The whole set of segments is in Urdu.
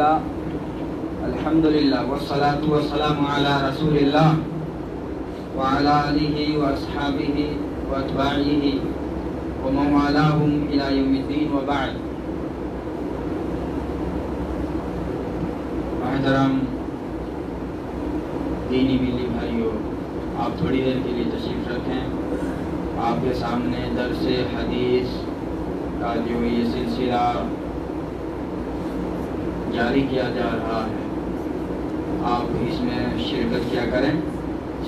لله الحمد لله والصلاة والسلام على رسول الله وعلى آله وأصحابه وأتباعه ومن والاهم إلى يوم الدين وبعد. محترم دینی ملی بھائیوں، آپ تھوڑی دیر کے لیے تشریف رکھیں. آپ کے سامنے درس حدیث کا جو یہ سلسلہ جاری کیا جا رہا ہے، آپ اس میں شرکت کیا کریں،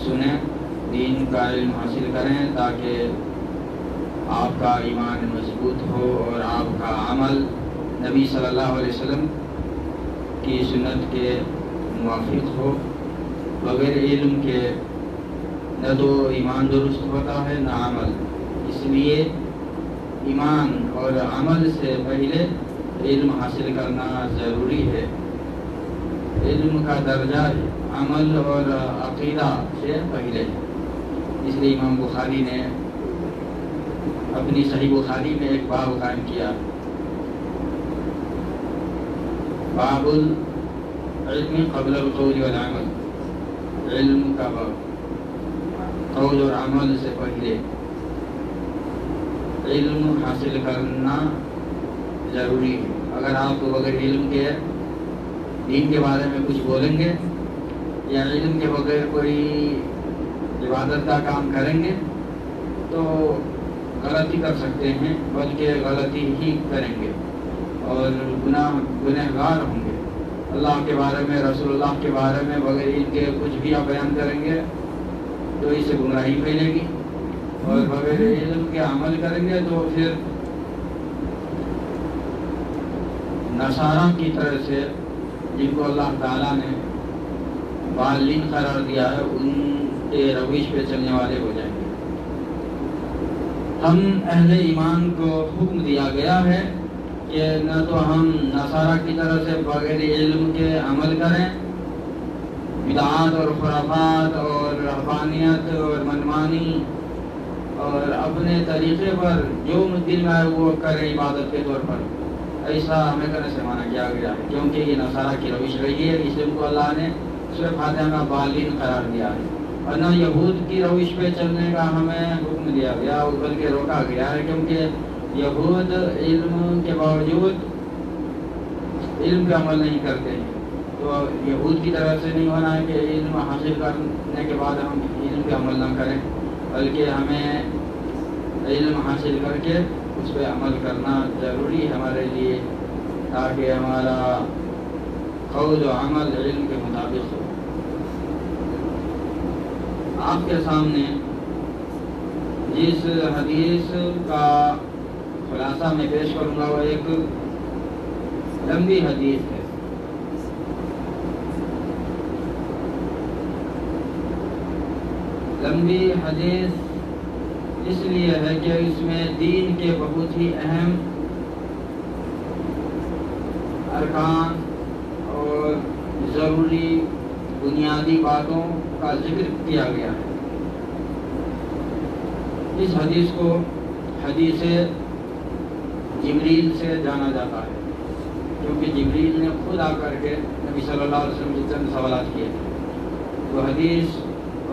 سنیں، دین کا علم حاصل کریں تاکہ آپ کا ایمان مضبوط ہو اور آپ کا عمل نبی صلی اللہ علیہ وسلم کی سنت کے موافق ہو. بغیر علم کے نہ تو ایمان درست ہوتا ہے نہ عمل. اس لیے ایمان اور عمل سے پہلے علم حاصل کرنا ضروری ہے. علم کا درجہ عمل اور عقیدہ سے پہلے ہے. اس لیے امام بخاری نے اپنی صحیح بخاری میں ایک باب قائم کیا، باب العلم قبل القول والعمل. علم کا باب، قول اور عمل سے پہلے علم حاصل کرنا ضروری ہے. اگر آپ بغیر علم کے دین کے بارے میں کچھ بولیں گے یا علم کے بغیر کوئی عبادت کا کام کریں گے تو غلطی کر سکتے ہیں، بلکہ غلطی ہی کریں گے اور گنہگار ہوں گے. اللہ کے بارے میں، رسول اللہ کے بارے میں بغیر علم کے کچھ بھی آپ بیان کریں گے تو اس سے گمراہی پھیلے گی، اور بغیر علم کے عمل کریں گے تو پھر نصارہ کی طرح سے، جن کو اللہ تعالیٰ نے ضالین قرار دیا ہے، ان کے روش پہ چلنے والے ہو جائیں گے. ہم اہل ایمان کو حکم دیا گیا ہے کہ نہ تو ہم نصارہ کی طرح سے بغیر علم کے عمل کریں، بدعات اور خرافات اور رہبانیت اور منمانی اور اپنے طریقے پر جو دل میں آئے وہ کریں عبادت کے طور پر. ایسا ہمیں کرنے سے منع کیا گیا ہے، کیونکہ یہ نصارہ کی روش رہی ہے. اس لیے کو اللہ نے سورہ فاتحہ میں ضالین قرار دیا ہے. اور نہ یہود کی روش پہ چلنے کا ہمیں حکم دیا گیا، بلکہ روکا گیا ہے، کیونکہ یہود علم کے باوجود علم کا عمل نہیں کرتے ہیں. تو یہود کی طرف سے نہیں ہونا ہے کہ علم حاصل کرنے کے بعد ہم علم کا عمل نہ کریں، بلکہ ہمیں علم حاصل کر کے اس پہ عمل کرنا ضروری ہے ہمارے لیے، تاکہ ہمارا قول و عمل علم کے مطابق ہو. آپ کے سامنے جس حدیث کا خلاصہ میں پیش کروں گا وہ ایک لمبی حدیث ہے. لمبی حدیث اس لیے ہے کہ اس میں دین کے بہت ہی اہم ارکان اور ضروری بنیادی باتوں کا ذکر کیا گیا ہے. اس حدیث کو حدیث جبریل سے جانا جاتا ہے، کیونکہ جبریل نے خود آ کر کے نبی صلی اللہ علیہ وسلم سے چند سوالات کیے تھے. وہ حدیث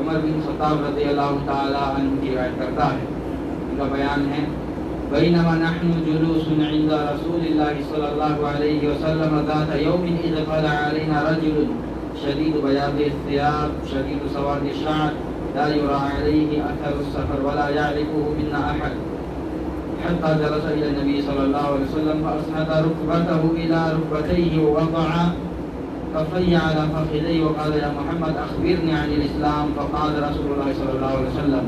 عمر بن خطاب رضی اللہ تعالی عنہ کی روایت کرتا ہے. ان کا بیان ہے: بینما نحن جلوس عند رسول اللہ صلی اللہ علیہ وسلم ذات یوم اذ طلع علینا رجل شدید بیاض الثياب شدید سواد الشعر لا يرى عليه اثر السفر ولا يعرفه منا احد حتى جلس الى النبي صلى الله عليه وسلم فاسند ركبته الى ركبتيه ووضع كفيه على فخذيه وقال: يا محمد اخبرني عن الاسلام. فقال رسول الله صلى الله عليه وسلم: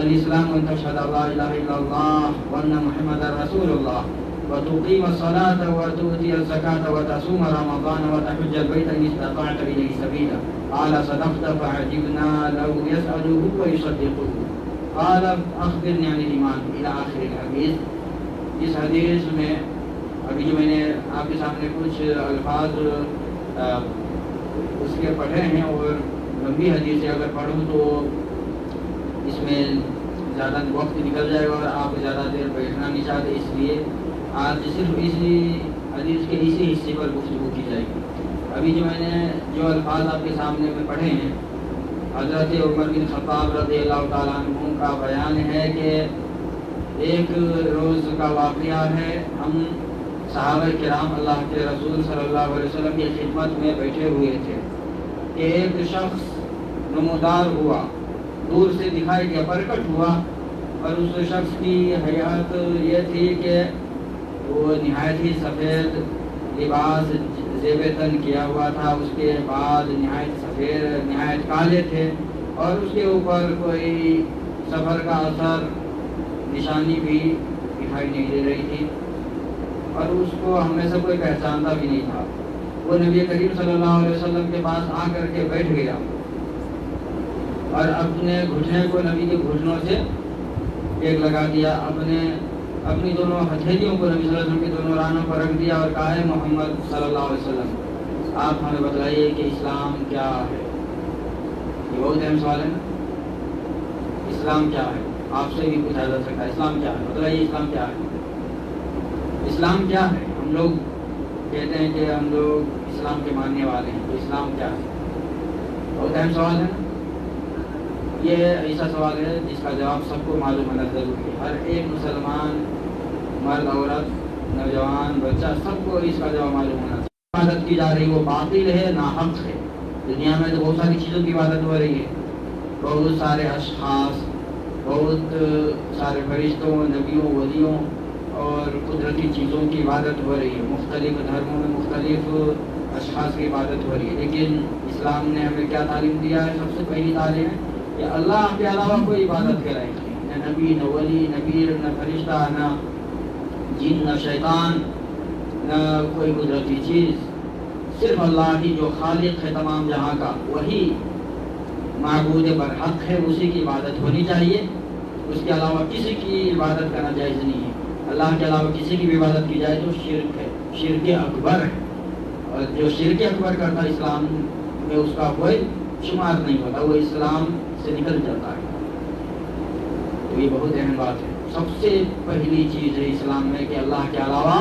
الاسلام ان تشهد ان لا اله الا الله وان محمدا رسول الله وتقيم الصلاة وتؤتي الزكاة وتصوم رمضان وتحج البيت إن استطعت إليه سبيلا. قال: صدقت. فعجبنا له يسأله ويصدقه. قال: أخبرني عن الإيمان إلى آخر الحديث. اس حدیث میں ابھی جو میں نے آپ کے سامنے کچھ الفاظ اس کے پڑھے ہیں، اور لمبی حدیث اگر پڑھوں تو اس میں زیادہ وقت نکل جائے گا اور آپ زیادہ دیر بیٹھنا نہیں چاہتے. اس لیے آج صرف اسی حدیث کے اسی حصے پر گفتگو کی جائے گی۔ ابھی جو میں نے جو الفاظ آپ کے سامنے میں پڑھے ہیں، حضرت عمر بن خطاب رضی اللہ تعالیٰ عنہ کا بیان ہے کہ ایک روز کا واقعہ ہے، ہم صحابہ کرام اللہ کے رسول صلی اللہ علیہ وسلم کی خدمت میں بیٹھے ہوئے تھے کہ ایک شخص نمودار ہوا، دور سے دکھائی دیا، پرکٹ ہوا، اور اس شخص کی حیات یہ تھی کہ وہ نہایت ہی سفید لباس زیب تن کیا ہوا تھا، اس کے بعد نہایت سفید نہایت کالے تھے، اور اس کے اوپر کوئی سفر کا اثر نشانی بھی دکھائی نہیں دے رہی تھی، اور اس کو ہم میں سے کوئی پہچانتا بھی نہیں تھا۔ وہ نبی کریم صلی اللہ علیہ وسلم کے پاس آ کر کے بیٹھ گیا اور اپنے گھٹنے کو نبی کے گھٹنوں سے ایک لگا دیا، اپنی دونوں ہتھیلیوں کو نبی صلی اللہ علیہ وسلم کے دونوں رانوں پر رکھ دیا اور کہا ہے محمد صلی اللہ علیہ وسلم آپ ہمیں بتلائیے کہ اسلام کیا ہے۔ یہ بہت اہم سوال ہے نا، اسلام کیا ہے؟ آپ سے بھی پوچھا جا سکتا ہے اسلام کیا ہے، بتلائیے اسلام کیا ہے۔ اسلام کیا ہے؟ ہم لوگ کہتے ہیں کہ ہم لوگ اسلام کے ماننے والے ہیں، تو اسلام کیا ہے؟ بہت اہم سوال ہے نا۔ یہ ایسا سوال ہے جس کا جواب سب کو معلوم ہونا ضروری ہے، ہر ایک مسلمان مرد عورت نوجوان بچہ سب کو اس کا جواب معلوم ہونا چاہیے۔ عبادت کی جا رہی وہ باطل ہے، ناحق ہے۔ دنیا میں تو بہت ساری چیزوں کی عبادت ہو رہی ہے، بہت سارے اشخاص، بہت سارے فرشتوں، نبیوں، ولیوں اور قدرتی چیزوں کی عبادت ہو رہی ہے، مختلف دھرموں میں مختلف اشخاص کی عبادت ہو رہی ہے، لیکن اسلام نے ہمیں کیا تعلیم دیا ہے؟ سب سے پہلی تعلیم ہے کہ اللہ کے علاوہ کوئی عبادت کے لائق نہیں، نہ نبی، نہ ولی، نہ پیر، نہ فرشتہ، نہ جن، نہ شیطان، نہ کوئی قدرتی چیز، صرف اللہ ہی جو خالق ہے تمام جہاں کا، وہی معبود برحق ہے، اسی کی عبادت ہونی چاہیے۔ اس کے علاوہ کسی کی عبادت کرنا جائز نہیں ہے۔ اللہ کے علاوہ کسی کی بھی عبادت کی جائے تو شرک ہے، شرک اکبر ہے، اور جو شرک اکبر کرتا اسلام میں اس کا کوئی شمار نہیں ہوتا، وہ اسلام سے نکل جاتا ہے۔ تو یہ بہت اہم بات ہے، سب سے پہلی چیز ہے اسلام میں کہ اللہ کے علاوہ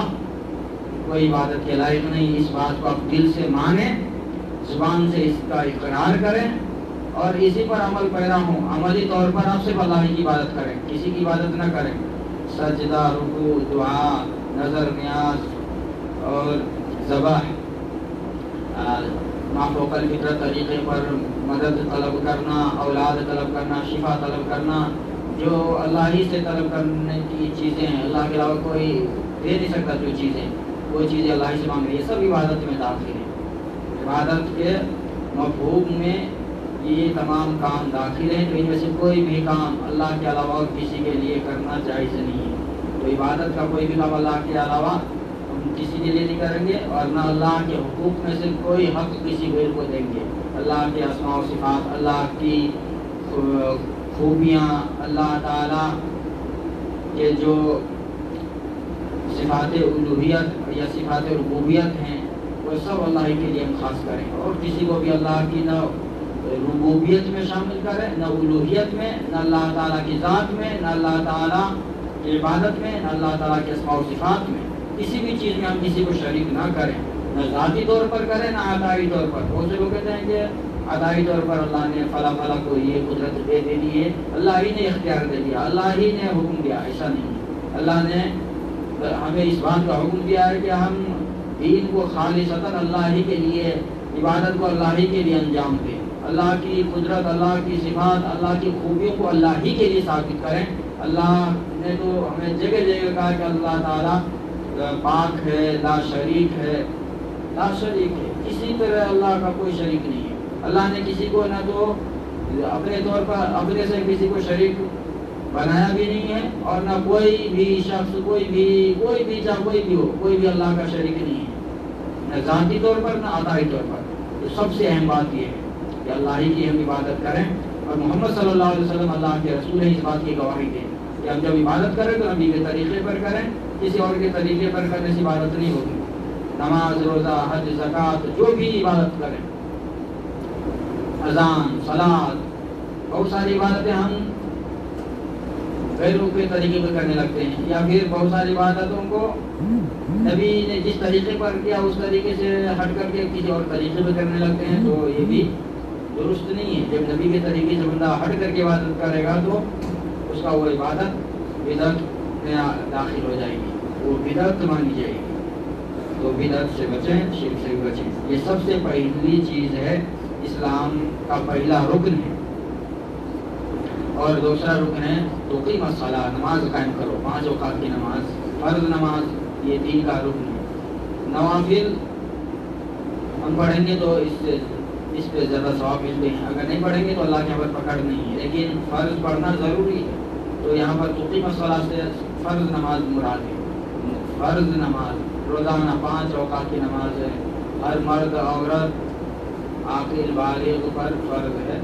کوئی عبادت کے لائق نہیں۔ اس بات کو آپ دل سے مانیں، زبان سے اس کا اقرار کریں اور اسی پر عمل پیرا ہوں۔ عملی طور پر آپ صرف اللہ کی عبادت کریں، کسی کی عبادت نہ کریں۔ سجدہ، رکوع، دعا، نظر نیاز اور ذبح، ما فوق الفطرت طریقے پر مدد طلب کرنا، اولاد طلب کرنا، شفا طلب کرنا، جو اللہ ہی سے طلب کرنے کی چیزیں ہیں، اللہ کے علاوہ کوئی دے نہیں سکتا، جو چیزیں وہ چیزیں اللہ ہی سے مانگ رہی ہے، سب عبادت میں داخل ہیں۔ عبادت کے مفہوم میں یہ تمام کام داخل ہیں، تو ان میں سے کوئی بھی کام اللہ کے علاوہ کسی کے لیے کرنا جائز نہیں ہے۔ تو عبادت کا کوئی بھی کام اللہ کے علاوہ ہم کسی کے لیے نہیں کریں گے، اور نہ اللہ کے حقوق میں سے کوئی حق کسی غیر کو دیں گے۔ اللہ کے اسماء و صفات، اللہ کی خوبیاں، اللہ تعالیٰ کے جو صفات الوہیت یا صفات ربوبیت ہیں وہ سب اللہ کے لیے ہم خاص کریں، اور کسی کو بھی اللہ کی نہ ربوبیت میں شامل کریں، نہ الوہیت میں، نہ اللہ تعالیٰ کی ذات میں، نہ اللہ تعالیٰ کی عبادت میں، نہ اللہ تعالیٰ کے اسماء و صفات میں، کسی بھی چیز میں ہم کسی کو شریک نہ کریں، نہ ذاتی طور پر کریں نہ عطائی طور پر۔ بہت سے لوگ کہتے ہیں کہ عطائی طور پر اللہ نے فلاں فلاں کو یہ قدرت دے دی ہے، اللہ ہی نے اختیار دے دیا، اللہ ہی نے حکم دیا، ایسا نہیں۔ اللہ نے ہمیں اس بات کا حکم دیا ہے کہ ہم دین کو خالصتاً اللہ ہی کے لیے، عبادت کو اللہ ہی کے لیے انجام دیں، اللہ کی قدرت، اللہ کی صفات، اللہ کی خوبیوں کو اللہ ہی کے لیے ثابت کریں۔ اللہ نے تو ہمیں جگہ جگہ کہا کہ اللہ تعالیٰ پاک ہے، لا شریک ہے، لا شریک ہے، کسی طرح اللہ کا کوئی شریک نہیں ہے۔ اللہ نے کسی کو نہ تو اپنے طور پر اپنے سے کسی کو شریک بنایا بھی نہیں ہے، اور نہ کوئی بھی شخص کوئی بھی چاہے کوئی بھی ہو، کوئی بھی اللہ کا شریک نہیں ہے، نہ ذاتی طور پر نہ عطائی طور پر۔ تو سب سے اہم بات یہ ہے کہ اللہ ہی کی ہم عبادت کریں، اور محمد صلی اللہ علیہ وسلم اللہ کے رسول ہیں، اس بات کی گواہی دیں کہ ہم جب عبادت کریں تو نبی کے طریقے پر کریں، کسی اور کے طریقے پر کرنے سے عبادت نہیں ہوگی۔ نماز، روزہ، حج، زکوٰۃ، جو بھی عبادت کریں، اذان، صلاۃ، بہت ساری عبادتیں ہم غیروں کے طریقے پر کرنے لگتے ہیں، یا پھر بہت ساری عبادتوں کو نبی نے جس طریقے پر کیا اس طریقے سے ہٹ کر کے کسی اور طریقے پہ کرنے لگتے ہیں، تو یہ بھی درست نہیں ہے۔ جب نبی کے طریقے سے بندہ ہٹ کر کے عبادت کرے گا تو اس کا وہ عبادت بدعت میں داخل ہو جائے گی، وہ بدعت مانی جائے گی۔ تو بدعت سے بچیں، شرک سے بھی بچیں۔ یہ سب سے پہلی چیز ہے، اسلام کا پہلا رکن ہے۔ اور دوسرا رکن ہے تقیم الصلاۃ، نماز قائم کرو، 5 اوقات کی نماز، فرض نماز، یہ دین کا رکن ہے۔ نوافل ہم پڑھیں گے تو اس پہ زیادہ ثواب ملتے ہیں، اگر نہیں پڑھیں گے تو اللہ کے پر پکڑ نہیں ہے، لیکن فرض پڑھنا ضروری ہے۔ تو یہاں پر تقیم الصلاۃ سے فرض نماز مراد ہے۔ فرض نماز روزانہ 5 اوقات کی نماز ہے، ہر مرد عورت عاقل بالغ پر فرض ہے۔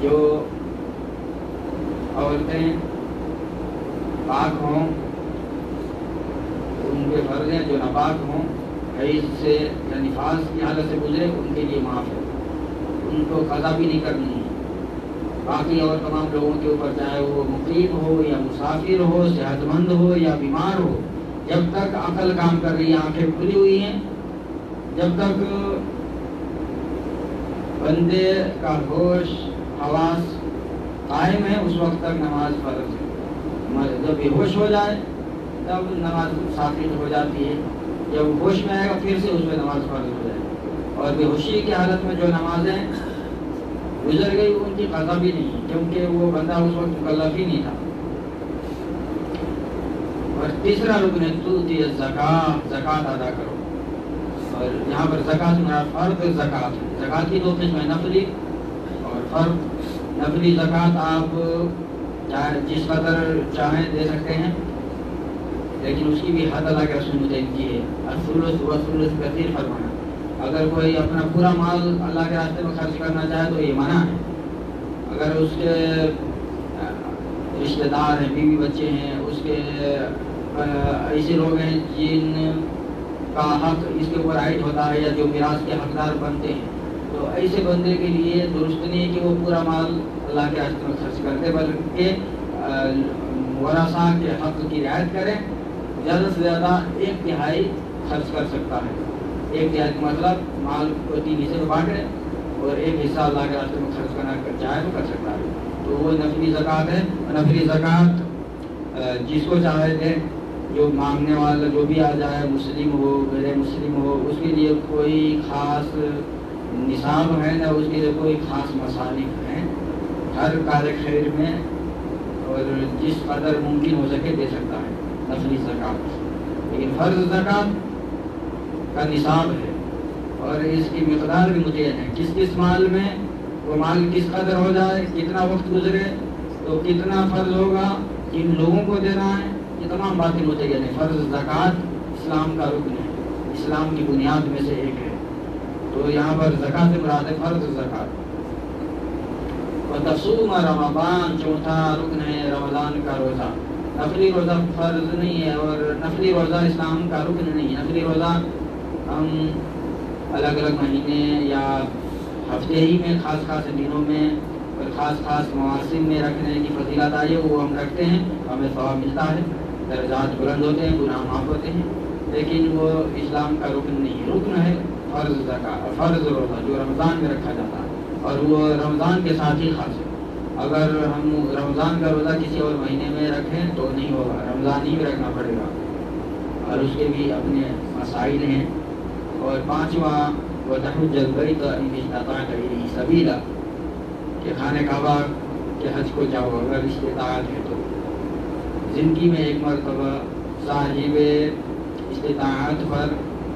جو عورتیں پاک ہوں ان کے فرض ہیں، جو ناپاک ہوں، حیض سے یا نفاس کی حالت سے گزرے، ان کے لیے معاف ہے، ان کو قضا بھی نہیں کرنی ہے۔ باقی اور تمام لوگوں کے اوپر، چاہے وہ مقیم ہو یا مسافر ہو، صحت مند ہو یا بیمار ہو، جب تک عقل کام کر رہی ہے، آنکھیں کھلی ہوئی ہیں، جب تک بندے کا ہوش حواس قائم ہے، اس وقت تک نماز فرض ہے۔ جب بے ہوش ہو جائے تب نماز ساقط ہو جاتی ہے، جب ہوش میں آئے گا پھر سے اس میں نماز فرض ہو جائے گی۔ اور بے ہوشی کی حالت میں جو نمازیں گزر گئی ان کی قضا بھی نہیں، کیونکہ وہ بندہ اس وقت مکلف ہی نہیں تھا۔ اور تیسرا رکن ہے تؤتی الزکاۃ، زکوٰۃ ادا کرو۔ اور یہاں پر زکوٰۃ مراد فرض زکوٰۃ ہے۔ زکوٰۃ کی 2 قسمیں، نفلی اور فرض۔ نفلی زکوٰۃ آپ جس قدر چاہیں دے سکتے ہیں، لیکن اس کی بھی حد اللہ کے رسول نے متعین کی ہے، الثلث والثلث کثیر فرمایا۔ اگر کوئی اپنا پورا مال اللہ کے راستے میں خرچ کرنا چاہے تو یہ منع ہے۔ اگر اس کے رشتہ دار ہیں، بیوی بچے ہیں، اس کے ایسے لوگ ہیں جن کا حق اس کے اوپر عائد ہوتا ہے یا جو میراث کے حقدار بنتے ہیں، تو ایسے بندے کے لیے درست نہیں ہے کہ وہ پورا مال اللہ کے راستے میں خرچ کر دے، بلکہ ورثاء کے حق کی رعایت کریں۔ زیادہ سے زیادہ 1/3 خرچ کر سکتا ہے۔ 1/3 کا مطلب مال کو 3 حصے میں بانٹے اور 1 حصہ اللہ کے راستے میں خرچ کرنا چاہے تو کر سکتا ہے۔ تو وہ نفلی زکوٰۃ ہے۔ نفلی زکوٰۃ جس کو چاہے دے، جو مانگنے والا جو بھی آ جائے، مسلم ہو غیر مسلم ہو، اس کے لیے کوئی خاص نصاب ہے نہ اس کے لیے کوئی خاص مصارف ہیں۔ ہر کار خیر میں اور جس قدر ممکن ہو سکے دے سکتا ہے نفلی زکوٰۃ۔ لیکن فرض زکوٰۃ کا نصاب ہے اور اس کی مقدار بھی متعین ہے۔ کس مال میں وہ مال کس قدر ہو جائے، کتنا وقت گزرے تو کتنا فرض ہوگا، کن لوگوں کو دینا ہے، یہ تمام باتیں متعین ہیں۔ فرض زکوٰۃ اسلام کا رکن ہے، اسلام کی بنیاد میں سے ایک ہے۔ تو یہاں پر زکوٰۃ سے مراد ہے فرض زکوٰۃ۔ وتصوم رمضان، چوتھا رکن ہے رمضان کا روزہ۔ نفلی روزہ فرض نہیں ہے اور نفلی روزہ اسلام کا رکن نہیں ہے۔ نفلی روزہ ہم الگ الگ مہینے یا ہفتے ہی میں خاص دنوں میں اور خاص مواسم میں رکھنے کی فضیلت آئی ہے، وہ ہم رکھتے ہیں، ہمیں ثواب ملتا ہے، درجات بلند ہوتے ہیں، گناہ معاف ہوتے ہیں، لیکن وہ اسلام کا رکن نہیں ہے۔ رکن ہے فرض زکوٰۃ، فرض روزہ جو رمضان میں رکھا جاتا ہے اور وہ رمضان کے ساتھ ہی خاص ہے۔ اگر ہم رمضان کا روزہ کسی اور مہینے میں رکھیں تو نہیں ہوگا، رمضان ہی میں رکھنا پڑے گا، اور اس کے بھی اپنے مسائل ہیں۔ اور 5واں وتحج البیت ان استطعت الیہ سبیلا، کہ خانہ کعبہ کے حج کو جاؤ اگر استطاعت ہے تو۔ زندگی میں ایک مرتبہ صاحب استطاعت پر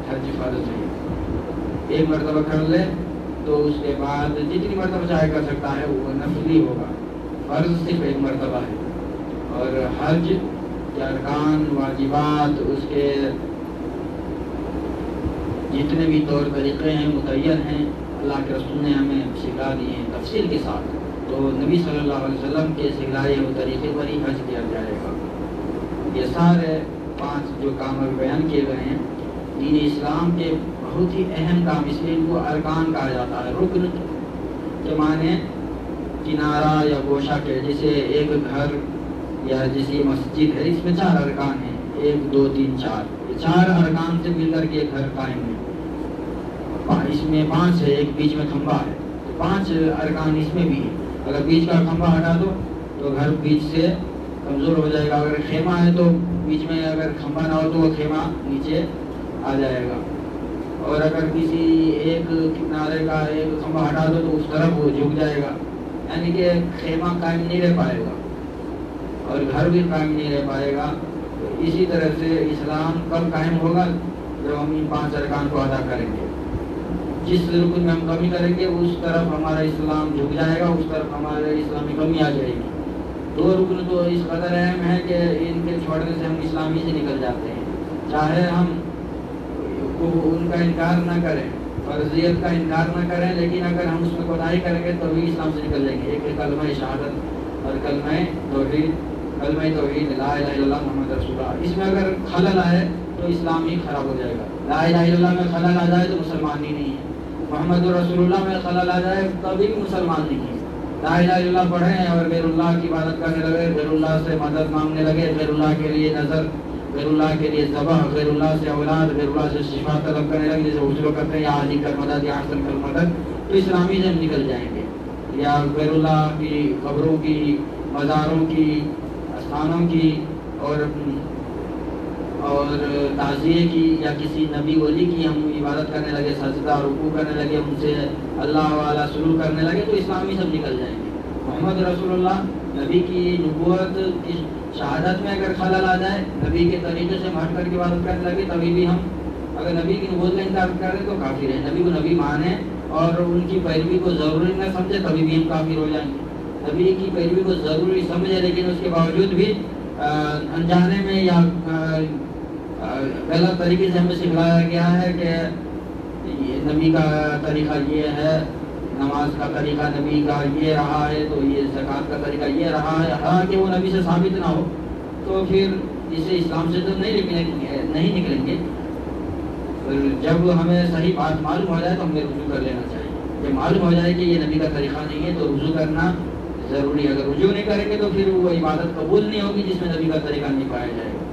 حج فرض ہے، ایک مرتبہ کر لے تو اس کے بعد جتنی مرتبہ چاہے کر سکتا ہے، وہ نفلی ہوگا۔ فرض صرف ایک مرتبہ ہے، اور حج کے ارکان واجبات اس کے جتنے بھی طور طریقے ہیں متعین ہیں، اللہ کے رسول نے ہمیں سکھا دیے ہیں تفصیل کے ساتھ۔ تو نبی صلی اللہ علیہ وسلم کے سکھلائے ہوئے طریقے پر ہی حج کیا جائے گا۔ یہ سارے 5 جو کام ابھی بیان کیے گئے ہیں دین اسلام کے بہت ہی اہم کام، اس لیے ان کو ارکان کہا جاتا ہے۔ رکن کے معنی کنارہ یا گوشہ کے، جیسے ایک گھر یا جیسے مسجد ہے، اس میں 4 ارکان ہیں، 1 2 3 4، یہ 4 ارکان سے مل کر کے ایک گھر قائم ہے۔ اس میں 5 ہے، ایک بیچ میں کھمبا ہے، تو 5 ارکان اس میں بھی ہے۔ اگر بیچ کا کھمبا ہٹا دو تو گھر بیچ سے کمزور ہو جائے گا۔ اگر خیمہ ہے تو بیچ میں اگر کھمبا نہ ہو تو وہ خیمہ نیچے آ جائے گا، اور اگر کسی ایک کنارے کا ایک کھمبا ہٹا دو تو اس طرف وہ جھک جائے گا، یعنی کہ خیمہ قائم نہیں رہ پائے گا اور گھر بھی قائم نہیں رہ پائے گا۔ تو اسی طرح سے اسلام کب قائم ہوگا؟ جب ہم ان 5 ارکان کو ادا کریں گے۔ جس رکن میں ہم کمی کریں گے اس طرف ہمارا اسلام جھک جائے گا، اس طرف ہمارے اسلام میں کمی آ جائے گی۔ 2 رکن تو اس قدر اہم ہے کہ ان کے چھوڑنے سے ہم اسلامی سے نکل جاتے ہیں، چاہے ہم ان کا انکار نہ کریں، فرضیت کا انکار نہ کریں، لیکن اگر ہم اس میں کوتاہی کریں گے تو بھی اسلام سے نکل جائیں گے۔ ایک کلمہ شہادت اور کلمہ توحید لا الہ الا اللہ محمد رسول اللہ، اس میں اگر خلل آئے تو اسلام ہی خراب ہو جائے گا۔ لا الہ الا اللہ میں خلل آ جائے تو مسلمان ہی نہیں ہے، محمد رسول اللہ میں خلل آ جائے تبھی بھی مسلمان نہیں ہے۔ لا الہ الا اللہ پڑھیں اور غیر اللہ کی عبادت کرنے لگے، غیر اللہ سے مدد مانگنے لگے، غیر اللہ کے لیے نظر، غیر اللہ کے لیے ذبح، غیر اللہ سے اولاد، غیر اللہ سے شفا طلب کرنے لگے، جیسے حضور کرتے ہیں یا علی کر مدد یا حسن کر مدد، تو اسلامی سے ہم نکل جائیں گے۔ یا غیر اللہ کی قبروں کی، مزاروں کی، استھانوں کی اور تعزیے کی یا کسی نبی ولی کی ہم عبادت کرنے لگے، سجدہ رکوع کرنے لگے، ان سے اللہ والا سلوک کرنے لگے، تو اسلامی سب نکل جائیں گے۔ محمد رسول اللہ نبی کی نبوت کی شہادت میں اگر خلل آ جائے، نبی کے طریقے سے ہم ہٹ کر کے عبادت کرنے لگے، تبھی بھی ہم اگر نبی کی نبوت کا انکار کریں تو کافر ہیں۔ نبی کو نبی مانیں اور ان کی پیروی کو ضروری نہ سمجھے، تبھی بھی ہم کافر ہو جائیں گے۔ نبی کی پیروی کو ضروری سمجھے لیکن اس کے باوجود بھی انجانے میں یا غلط طریقے سے ہمیں سکھلایا گیا ہے کہ نبی کا طریقہ یہ ہے، نماز کا طریقہ نبی کا یہ رہا ہے، تو یہ زکوٰۃ کا طریقہ یہ رہا ہے، حالانکہ وہ نبی سے ثابت نہ ہو تو پھر اسے اسلام سے تو نہیں نکلیں گے۔ جب ہمیں صحیح بات معلوم ہو جائے تو ہمیں رجوع کر لینا چاہیے۔ جب معلوم ہو جائے کہ یہ نبی کا طریقہ نہیں ہے تو رجوع کرنا ضروری ہے۔ اگر رجوع نہیں کریں گے تو پھر وہ عبادت قبول نہیں ہوگی جس میں نبی کا طریقہ نہیں پایا جائے گا۔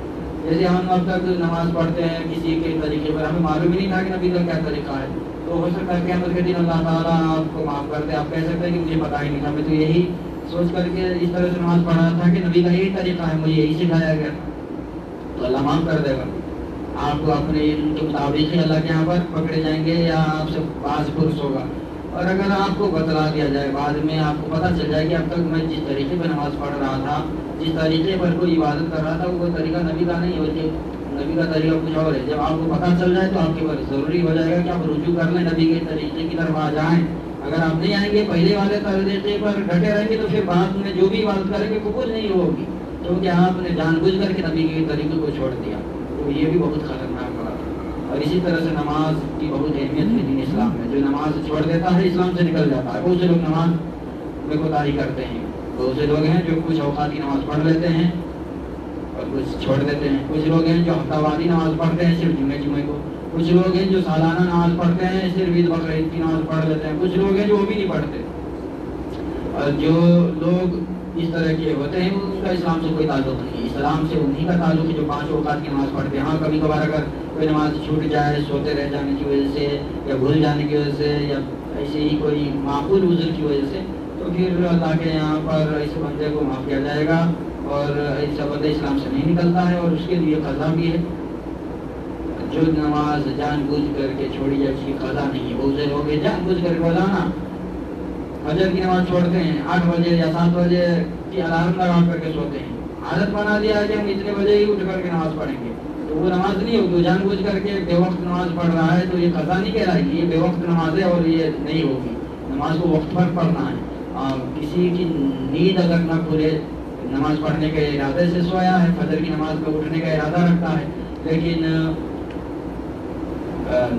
جیسے ہم اب تک نماز پڑھتے ہیں کسی کے طریقے پر، ہمیں معلوم ہی نہیں تھا کہ نبی کا کیا طریقہ ہے، تو ہو سکتا ہے قیامت کے دن اللہ تعالیٰ آپ کو معاف کر دے، آپ کہہ سکتے ہیں کہ مجھے پتہ ہی نہیں تھا، میں تو یہی سوچ کر کے اس طرح سے نماز پڑھ رہا تھا کہ نبی کا یہی طریقہ ہے، مجھے یہی سکھایا گیا، تو اللہ معاف کر دے گا۔ آپ کو اپنے علم کے مطابق ہی اللہ کے یہاں پر پکڑے جائیں گے یا آپ سے باز پرس ہوگا۔ اور اگر آپ کو بتلا دیا جائے، بعد میں آپ کو پتہ چل جائے کہ اب تک میں جس طریقے پر نماز پڑھ رہا تھا، جس طریقے پر کوئی عبادت کر رہا تھا، وہ طریقہ نبی کا نہیں ہوتی، نبی کا طریقہ کچھ اور ہے، جب آپ کو پتہ چل جائے تو آپ کے اوپر ضروری ہو جائے گا کہ آپ رجوع کر لیں، نبی کے طریقے کی طرف آ جائیں۔ اگر آپ نہیں آئیں گے، پہلے والے طریقے پر ڈٹے رہیں گے تو پھر بعد میں جو بھی عبادت کریں گے قبول نہیں ہوگی، کیونکہ آپ نے جان بوجھ کر کے نبی کے طریقے کو چھوڑ دیا، تو یہ بھی بہت خطرناک بات ہے۔ اور اسی طرح سے نماز کی بہت اہمیت ہے دین اسلام میں، جو نماز چھوڑ دیتا ہے اسلام سے نکل جاتا ہے۔ بہت سے لوگ نماز میں کوتاہی کرتے ہیں، بہت سے لوگ ہیں جو کچھ اوقات کی نماز پڑھ لیتے ہیں اور کچھ چھوڑ دیتے ہیں، کچھ لوگ ہیں جو ہفتہ واری نماز پڑھتے ہیں صرف جمعے کو، کچھ لوگ ہیں جو سالانہ نماز پڑھتے ہیں، صرف عید بقرعید کی نماز پڑھ لیتے ہیں، کچھ لوگ ہیں جو وہ بھی نہیں پڑھتے۔ اور جو لوگ اس طرح کے ہوتے ہیں ان کا اسلام سے کوئی تعلق نہیں ہے، اسلام سے انہی کا تعلق ہے جو 5 اوقات کی نماز پڑھتے ہیں۔ ہاں کبھی کبھار اگر کوئی نماز چھوٹ جائے سوتے رہ جانے کی وجہ سے یا بھول جانے کی وجہ سے یا ایسے ہی کوئی معقول عذر کی وجہ سے، تو پھر اللہ کے یہاں پر اس بندے کو معاف کیا جائے گا اور ایسا بندہ اسلام سے نہیں نکلتا ہے، اور اس کے لیے قضا بھی ہے۔ جو نماز جان بوجھ کر کے چھوڑی جائے اس کی قضا نہیں ہے۔ بہت سے لوگ جان بوجھ کر کے روزانہ فجر کی نماز چھوڑتے ہیں، 8 بجے یا 7 بجے کی الارم لگا کر کے سوتے ہیں، عادت بنا دیا ہے کہ ہم اتنے بجے ہی اٹھ کر کے نماز پڑھیں گے، تو وہ نماز نہیں ہوگی۔ جان بوجھ کر کے بے وقت نماز پڑھ رہا ہے تو یہ قضا نہیں کہلائے گی، یہ بے وقت نماز ہے اور یہ نہیں ہوگی۔ نماز کو وقت پر پڑھنا ہے۔ کسی کی نیند اگر نہ کھلے، نماز پڑھنے کے ارادے سے سویا ہے، فجر کی نماز میں اٹھنے کا ارادہ رکھتا ہے، لیکن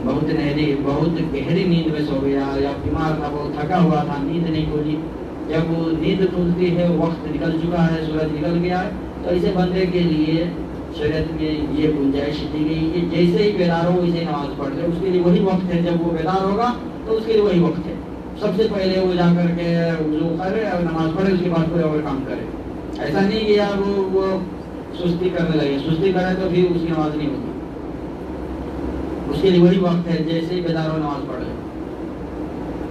بہت گہری نیند میں سو گیا یا بیمار تھا، بہت تھکا ہوا تھا، نیند نہیں کھلی، جب وہ نیند کھلتی ہے وقت نکل چکا ہے، سورج نکل گیا ہے، تو ایسے بندے کے لیے شریعت میں یہ گنجائش دی گئی کہ جیسے ہی بیدار ہو ویسے نماز پڑھ لے، اس کے لیے وہی وقت ہے، جب وہ بیدار ہوگا تو اس کے لیے وہی وقت ہے۔ سب سے پہلے وہ جا کر کے وضو کرے اور نماز پڑھے، اس کے بعد کوئی اور کام کرے۔ ایسا نہیں کہ یار وہ سستی کرنے لگے، سستی کرے تو پھر اس کی نماز نہیں ہوگی. اس کے لیے وہی وقت ہے جیسے ہی بیدار ہو نماز پڑھ لے.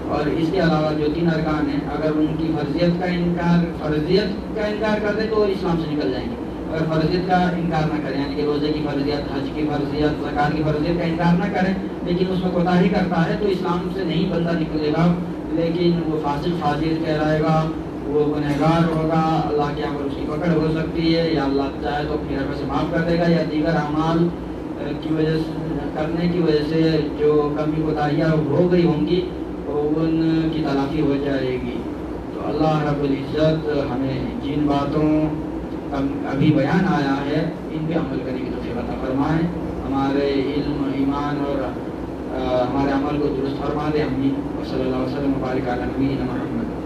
اور اس کے علاوہ جو 3 ارکان ہیں، اگر ان کی فرضیت کا انکار کر دے تو اسلام سے نکل جائیں گے. اگر فرضیت کا انکار نہ کریں، یعنی کہ روزے کی فرضیت، حج کی فرضیت، زکات کی فرضیت کا انکار نہ کریں، لیکن اس میں کوتاہی کرتا ہے تو اسلام سے نہیں بندہ نکلے گا، لیکن وہ فاسق فاجر کہلائے گا، وہ گنہگار ہوگا، اللہ کے یہاں پر اس کی پکڑ ہو سکتی ہے، یا اللہ چاہے تو اپنی رحمت سے معاف کر دے گا، یا دیگر اعمال کی وجہ سے کرنے کی وجہ سے جو کمی کوتاہیاں ہو گئی ہوں گی ان کی تلافی ہو جائے گی. تو اللہ رب العزت ہمیں جن باتوں ابھی بیان آیا ہے ان پہ عمل کرنے کی توفیق عطا فرمائے، ہمارے علم، ایمان اور ہمارے عمل کو درست فرما دے. آمین. وصلی اللہ وسلم وبارک علی نبینا محمد.